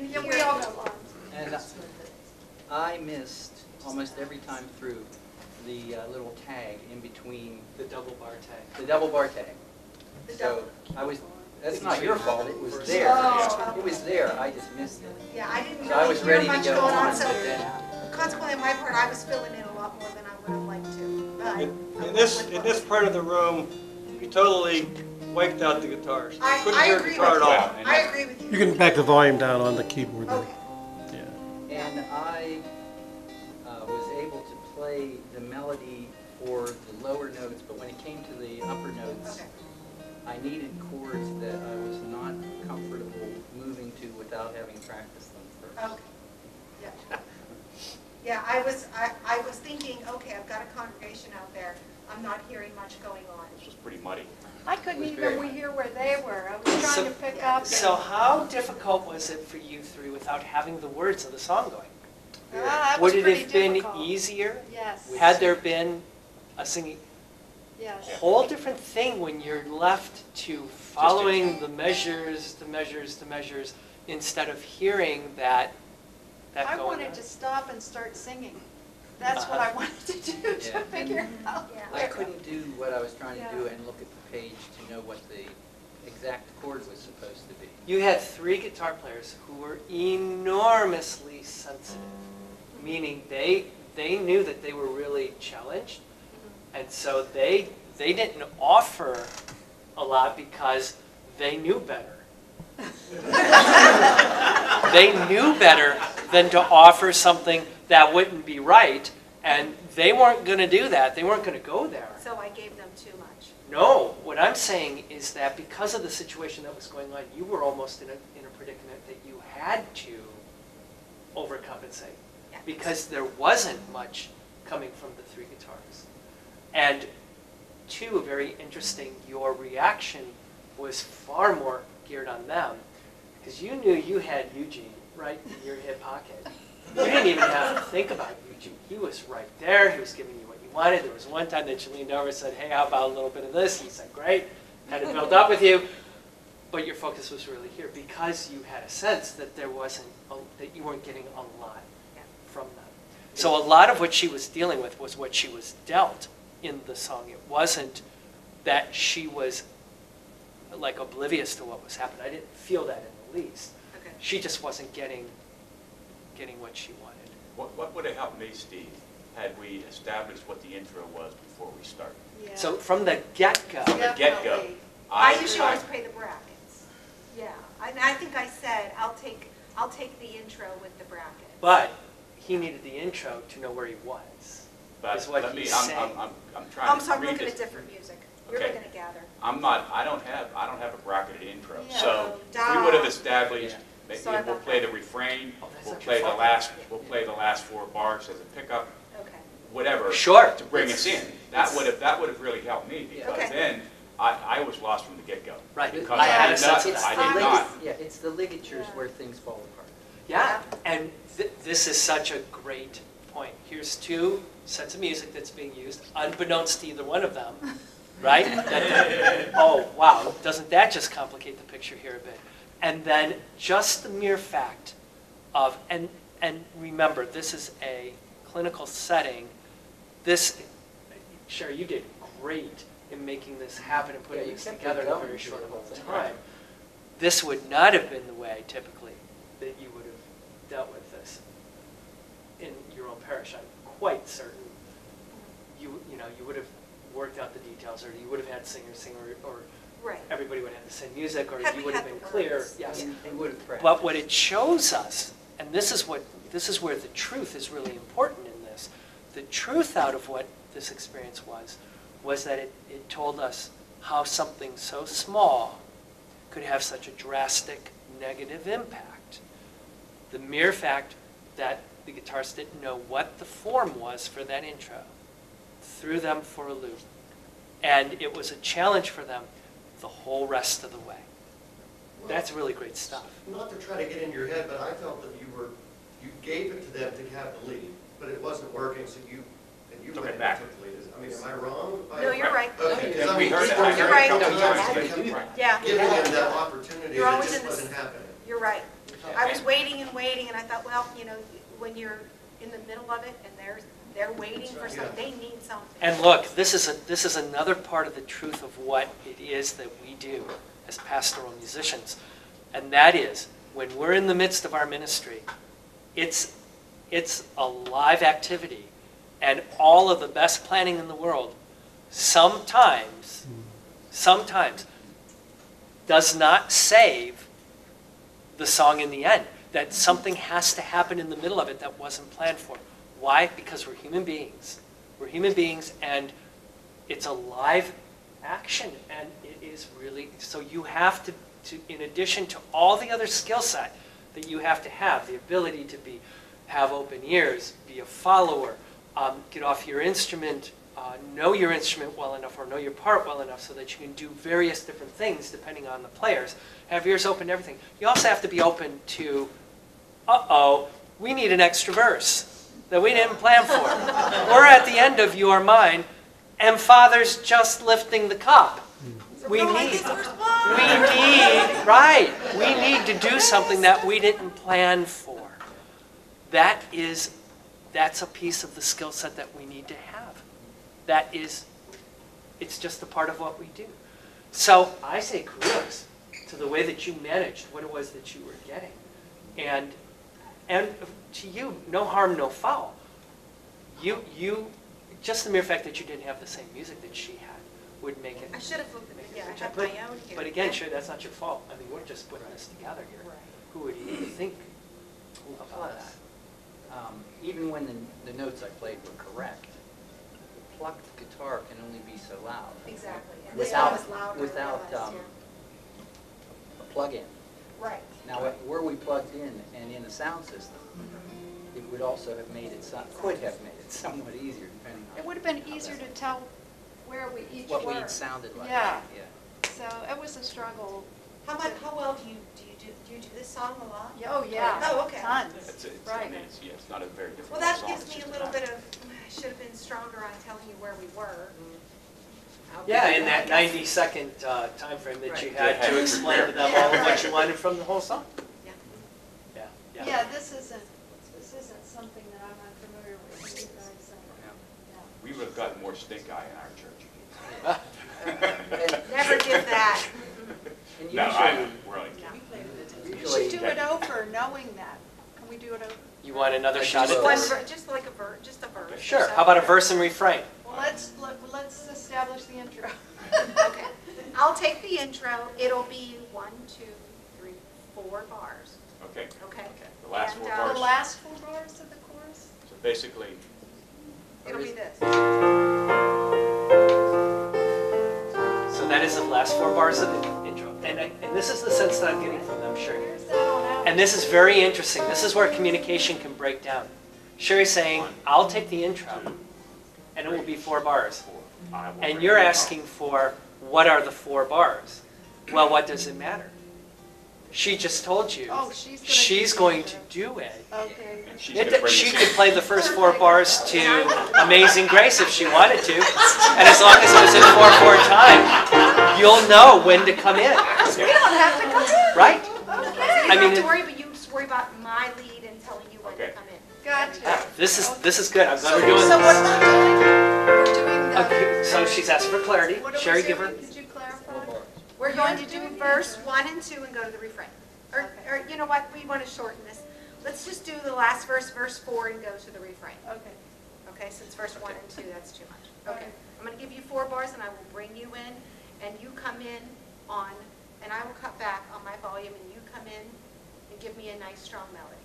couldn't Yeah, hear. we all got lost. And I missed almost every time through the little tag in between The double bar tag. the double bar tag. The So double- I was, that's not your fault, it was there. Oh. It was there, I just missed it. Yeah, I didn't So I really was hear ready to much go going on, on, so but then, consequently on my part, I was filling in a lot more than I would have liked to. But In this part of the room, you totally wiped out the guitars. Couldn't I hear agree guitar with at you. all. I agree with you. You can back the volume down on the keyboard there. Okay. Yeah. and I was able to play the melody for the lower notes, but when it came to the upper notes, Okay. I needed chords that I was not comfortable moving to without having practiced them first. Okay. Yeah. Yeah, I was thinking, okay, I've got a congregation out there. I'm not hearing much going on. This was pretty muddy. I couldn't It was very even much. hear where they were. I was trying to pick up. So how difficult was it for you three without having the words of the song going? That Would was it pretty have been difficult. easier Yes, had there been a singing? yes. Whole different thing when you're left to following the measures, instead of hearing that I going wanted on. to stop and start singing. That's what I wanted to do, Yeah, to and figure out. Yeah. I couldn't do what I was trying to do Yeah. and look at the page to know what the exact chord was supposed to be. You had three guitar players who were enormously sensitive, meaning they knew that they were really challenged, and so they didn't offer a lot because they knew better. They knew better than to offer something that wouldn't be right, and they weren't going to do that. They weren't going to go there. So I gave them too much. No, what I'm saying is that because of the situation that was going on, you were almost in a predicament that you had to overcompensate Yeah. because there wasn't much coming from the three guitars. And two, very interesting, your reaction was far more geared on them because you knew you had Eugene right in your hip pocket. You didn't even have to think about Eugene. He was right there. He was giving you what you wanted. There was one time that you leaned over and said, hey, how about a little bit of this? He said, great. Had it built up with you. But your focus was really here because you had a sense that there wasn't, that you weren't getting a lot from them. So a lot of what she was dealing with was what she was dealt in the song. It wasn't that she was like oblivious to what was happening. I didn't feel that in the least. Okay. She just wasn't getting what she wanted. What would have helped me, Steve, had we established what the intro was before we started? Yeah. So from the get-go, From the get-go, Definitely. I usually always play the brackets. Yeah, I think I said, I'll take the intro with the brackets. but he needed the intro to know where he was. But Is what let me, he's I'm saying. trying I'm to sorry, I'm read looking this. at different music. You're Okay. looking at gather. I don't have a bracketed intro. Yeah. So Duh. we would have established, Yeah. Sorry we'll about play that. the refrain, Oh, that's we'll not play your the fault. last 4 bars as a pickup, Okay. whatever. Sure. To bring us in. That would have really helped me because Okay. then I was lost from the get-go. Right. Because I had a did sense not- of that. I did not. Yeah, it's the ligatures Yeah. where things fall apart. Yeah, and this is such a great point. Here's two sets of music that's being used, unbeknownst to either one of them, right? Oh, wow, doesn't that just complicate the picture here a bit? And then just the mere fact of, and remember, this is a clinical setting. This, Sherry, you did great in making this happen and putting Yeah, you this kept it together in a going very through short the amount whole of thing. time. This would not have been the way, typically, that you would have dealt with this in your own parish. I'm quite certain you would have worked out the details, or you would have had singers sing, or Right. everybody would have the same music, or Had you we would have had been the clear. words. Yes. Yeah. They would have practiced. But what it shows us, and this is where the truth is really important in this, the truth out of what this experience was that it told us how something so small could have such a drastic negative impact. The mere fact that the guitarists didn't know what the form was for that intro threw them for a loop. And it was a challenge for them the whole rest of the way. That's really great stuff. Not to try to get in your head, but I felt that you gave it to them to have the lead, but it wasn't working, so you Took went it back. and took the lead. I mean, am I wrong? No, you're right. Okay, 'cause I We mean, heard it. I You're heard right. a couple No, times you're that you right. Yeah. giving them that opportunity, You're and it always just in this- wasn't happening. You're right. I was waiting and waiting, and I thought, well, when you're in the middle of it and they're waiting for something, they need something. And look, this is another part of the truth of what it is that we do as pastoral musicians. And that is, when we're in the midst of our ministry, it's a live activity. And all of the best planning in the world sometimes does not save the song in the end. That something has to happen in the middle of it that wasn't planned for. Why? Because we're human beings. We're human beings, and it's a live action, and it is really, so you have to in addition to all the other skill set that you have to have, the ability to have open ears, be a follower, get off your instrument, know your instrument well enough or know your part well enough so that you can do various different things depending on the players. Have ears open to everything. You also have to be open to, we need an extra verse that we didn't plan for. We're at the end of your mind, and Father's just lifting the cup. We need to do something that we didn't plan for. That's a piece of the skill set that we need to have. It's just a part of what we do. So I say kudos to the way that you managed what it was that you were getting. And to you, no harm, no foul. You just the mere fact that you didn't have the same music that she had would make it. I should have looked at it. Yeah, I had but, my own here. But again, sure, that's not your fault. I mean, we're just putting this together here. Right. Who would even think about that? Even when the notes I played were correct, the plucked guitar can only be so loud. Exactly. And this one Without, was louder. without than the last, a plug-in. Right. Now, were we plugged in and in a sound system, it would also have made it, could have made it somewhat easier depending on. It would have been easier to tell where we each were. What we sounded like. Yeah. So it was a struggle. How well do you do this song a lot? Oh, yeah. Oh, okay. Tons. I Right. mean, it's not a very difficult Well, that song, gives it's me just a little matter. bit of, I should have been stronger on telling you where we were. Yeah, in that 90-second time frame that you Right. had to explain to them all of what you wanted from the whole song. Yeah. Yeah. Yeah, this isn't something that I'm unfamiliar with. You guys, so, yeah. We would have gotten more stink eye in our church. Never did that. And No, usually, we're only kidding. We usually, should do it over, knowing that. Can we do it over? You want another Like shot you at will. this? Just like just a verse. or Sure. something. How about a verse and refrain? Well, let's establish the intro. Okay. I'll take the intro. It'll be 1, 2, 3, 4 bars. Okay, Okay. the last And, four The bars. last 4 bars of the chorus? So basically, It'll be this. So that is the last 4 bars of the intro. And this is the sense that I'm getting from them, Sherry. Here's that on out. And this is very interesting. This is where communication can break down. Sherry's saying, I'll take the intro, and it will be 4 bars. four. I will And bring you're it up. asking for, what are the 4 bars? Well, what does it matter? She just told you. Oh, she's gonna She's do going the to intro. do it. Okay. And she's gonna bring She us could in. play the first 4 bars to Amazing Grace if she wanted to. And as long as it was in 4/4 time, you'll know when to come in. We don't have to come in. Right? You Okay. don't I mean, have to worry, but you just worry about my lead and telling you when to Okay. come in. Gotcha. This is good. I'm glad So we're doing so what this. we're doing, we're doing the. Okay, so she's asking for clarity. What are we Sherry, doing? give her. Could you clarify? We're going to do doing the verse intro. 1 and 2 and go to the refrain. Okay. Or you know what, we want to shorten this. Let's just do the last verse, verse 4, and go to the refrain. Okay. Okay, since verse 1 and 2, that's too much. Okay, Okay. I'm going to give you 4 bars, and I will bring you in, and you come in on, and I will cut back on my volume, and you come in and give me a nice, strong melody.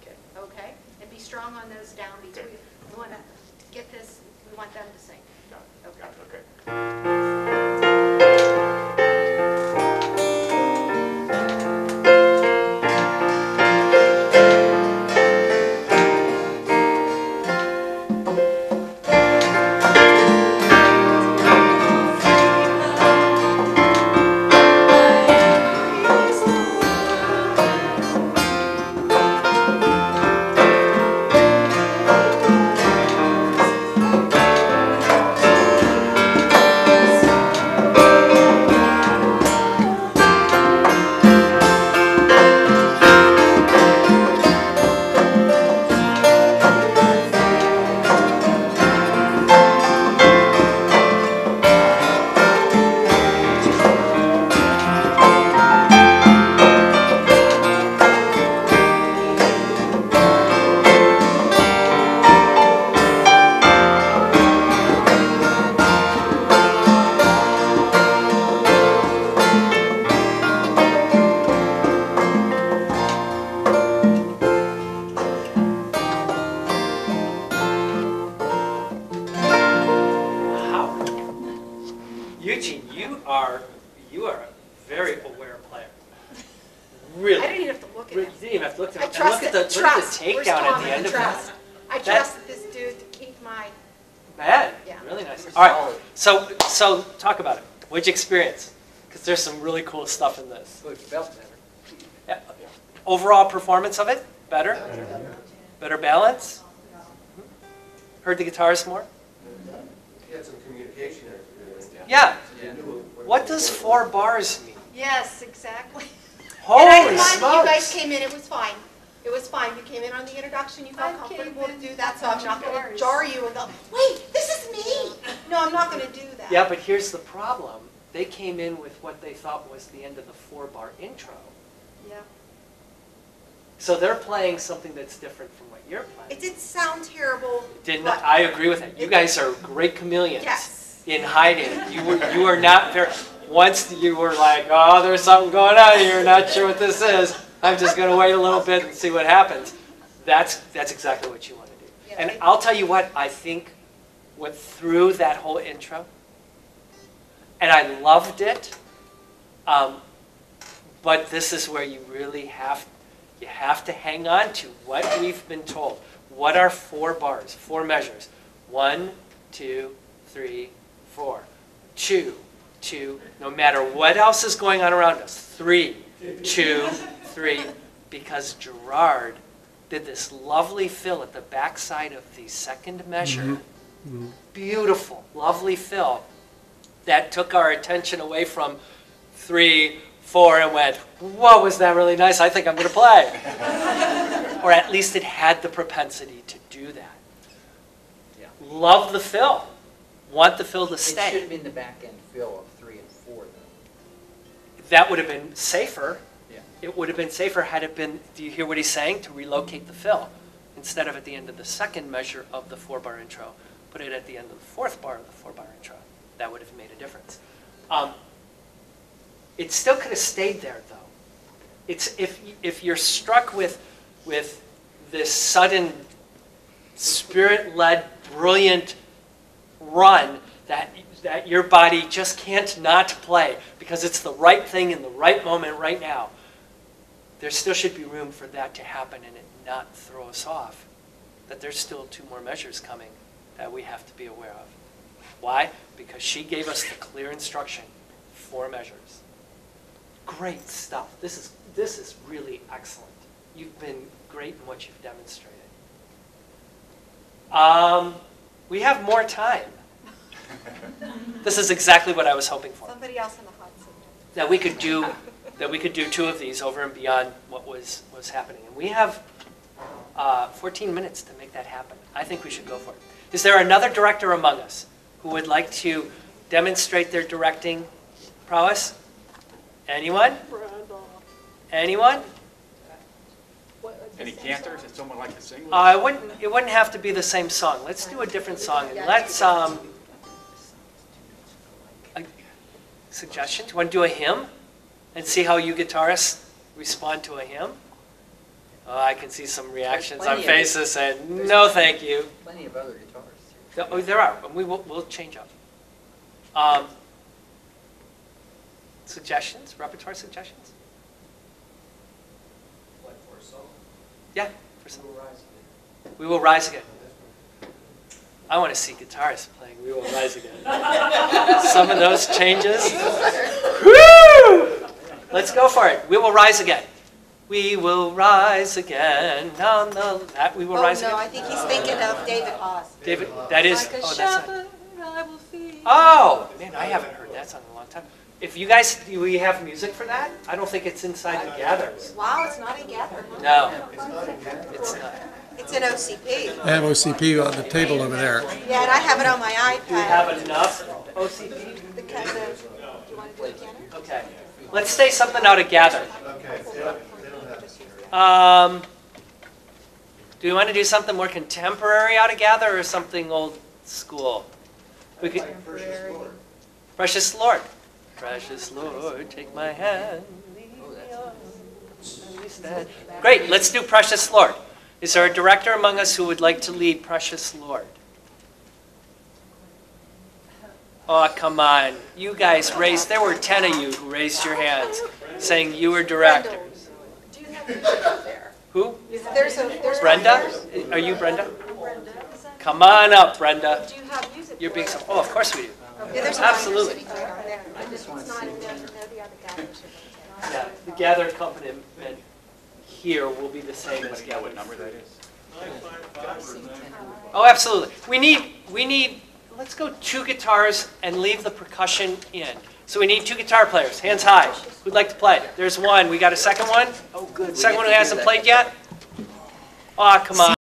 okay. Okay? And be strong on those downbeats. Okay. We want to get this, we want them to sing. Got it, Okay. got it, okay. Praise trust look that, at the trust. We're takedown at strong the in end of trust. that. I trust this dude to keep my, Man, Yeah. really nice. All right, so talk about it. What'd you experience? Because there's some really cool stuff in this. So it felt better. Yeah. Overall performance of it, better? Better balance? Heard the guitars more? He had some communication there. Yeah. Yeah. What does 4 bars mean? yes, exactly. Holy And I'm glad that you guys smokes! came in, it was fine. It was fine, you came in on the introduction, you felt I came comfortable to in do that, so I'm not gonna bars. jar you and go, wait, this is me. No, I'm not gonna do that. Yeah, but here's the problem. They came in with what they thought was the end of the 4-bar intro. Yeah. So they're playing something that's different from what you're It playing. didn't sound terrible. Didn't but- I agree with that? You guys are great chameleons. Yes. In hiding. You are not very, once you were like, oh, there's something going on here, not sure what this is. I'm just going to wait a little bit and see what happens. That's exactly what you want to do. Yeah, And it- I'll tell you what, I think went through that whole intro, and I loved it, but this is where you really have to hang on to what we've been told. What are 4 bars, 4 measures? 1, 2, 3, 4. 2, 2, no matter what else is going on around us. 3, 2, 3, because Gerard did this lovely fill at the backside of the second measure. Beautiful, lovely fill that took our attention away from 3, 4 and went, whoa, was that really nice? I think I'm going to play. Or at least it had the propensity to do that. Yeah. Love the fill. Want the fill to It should stay. have been the back end fill of 3 and 4 though. That would have been safer. Yeah. It would have been safer had it been, do you hear what he's saying? To relocate the fill. Instead of at the end of the second measure of the 4-bar intro, put it at the end of the 4th bar of the 4-bar intro. That would have made a difference. It still could have stayed there though. It's if you're struck with this sudden spirit-led, brilliant run that your body just can't not play because it's the right thing in the right moment right now, there still should be room for that to happen and it not throw us off. That there's still 2 more measures coming that we have to be aware of. Why? Because she gave us the clear instruction, 4 measures. Great stuff. This is really excellent. You've been great in what you've demonstrated. We have more time. This is exactly what I was hoping for. Somebody else in the hot seat. That we could do 2 of these over and beyond what was happening. And we have 14 minutes to make that happen. I think we should go for it. Is there another director among us who would like to demonstrate their directing prowess? Anyone? Anyone? Any cantors that someone like to sing with? It wouldn't have to be the same song. Let's do a different song. And let's, suggestions? Want to do a hymn? And see how you guitarists respond to a hymn? Oh, I can see some reactions on plenty of faces saying, no thank you. Plenty of other guitars. Oh, there are. We'll change up. Suggestions? Repertoire suggestions? Like for a song. Yeah, for some. We Will Rise Again. I want to see guitarists playing We Will Rise Again. Some of those changes. Woo! Let's go for it. We will rise again. We will rise again. On the we will rise Oh, no, again. I think he's thinking of David Haas. David, that is. Like a Oh, that's not. shepherd, I will feed. Oh, man, I haven't heard that song in a long time. If you guys, do we have music for that? I don't think it's inside the gathers. Wow, it's not in Gather. No, it's not. It's in OCP. I have OCP on the table over there. Yeah, and I have it on my Do you iPad. have enough OCP? Because of, do you want to do it again? Okay. Let's say something out of gather. Okay, they don't have. Do you want to do something more contemporary out of gather or something old school? We could, Precious Lord. Precious Lord, take my hand. Lead me on, and we stand. Great, let's do Precious Lord. Is there a director among us who would like to lead Precious Lord? Oh, come on. You guys raised, there were 10 of you who raised your hands saying you were directors. Do you have music there? Who? There's Brenda? Are you Brenda? Come on up, Brenda. Do you have music? You're being for so, oh, of course we do. Yeah, there's Absolutely. I just want to see it. Yeah, the gather accompaniment here will be the same as Anybody know what gathered. number that is? Oh, absolutely. We need, let's go 2 guitars and leave the percussion in. So we need 2 guitar players, hands high. Who'd like to play? There's one. We got a second one? Oh, good. Second one who hasn't played yet? Aw, come on.